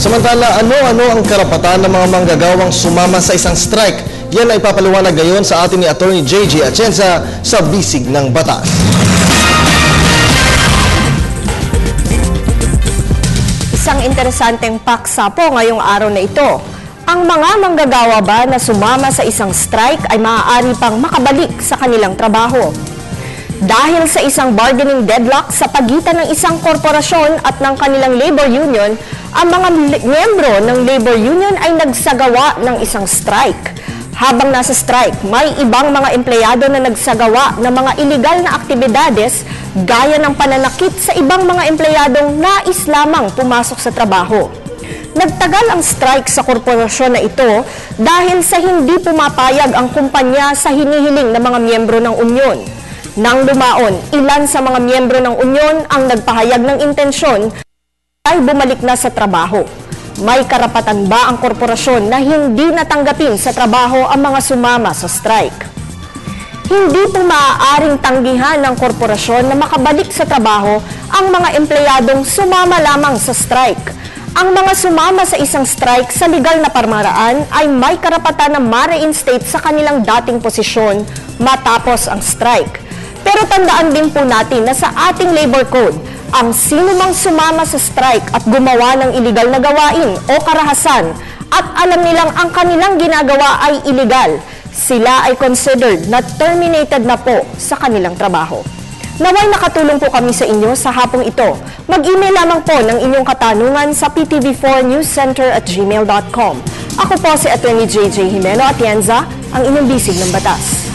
Samantala, ano-ano ang karapatan ng mga manggagawang sumama sa isang strike? Yan ay papaliwanag ngayon sa atin ni Attorney JJ Atienza sa Bisig ng Batas. Isang interesanteng paksa po ngayong araw na ito. Ang mga manggagawa ba na sumama sa isang strike ay maaari pang makabalik sa kanilang trabaho? Dahil sa isang bargaining deadlock sa pagitan ng isang korporasyon at ng kanilang labor union, ang mga miyembro ng labor union ay nagsagawa ng isang strike. Habang nasa strike, may ibang mga empleyado na nagsagawa ng mga iligal na aktibidades gaya ng pananakit sa ibang mga empleyadong nais lamang pumasok sa trabaho. Nagtagal ang strike sa korporasyon na ito dahil sa hindi pumapayag ang kumpanya sa hinihiling ng mga miyembro ng unyon. Nang lumaon, ilan sa mga miyembro ng unyon ang nagpahayag ng intensyon ay bumalik na sa trabaho. May karapatan ba ang korporasyon na hindi natanggapin sa trabaho ang mga sumama sa strike? Hindi po maaaring tanggihan ng korporasyon na makabalik sa trabaho ang mga empleyadong sumama lamang sa strike. Ang mga sumama sa isang strike sa legal na parmaraan ay may karapatan na ma-reinstate sa kanilang dating posisyon matapos ang strike. Pero tandaan din po natin na sa ating labor code, ang sino mang sumama sa strike at gumawa ng iligal na gawain o karahasan at alam nilang ang kanilang ginagawa ay iligal, sila ay considered na terminated na po sa kanilang trabaho. Naway nakatulong po kami sa inyo sa hapong ito. Mag-email lamang po ng inyong katanungan sa ptv4newscenter@gmail.com. Ako po si Attorney JJ Atienza, ang inyong bisig ng batas.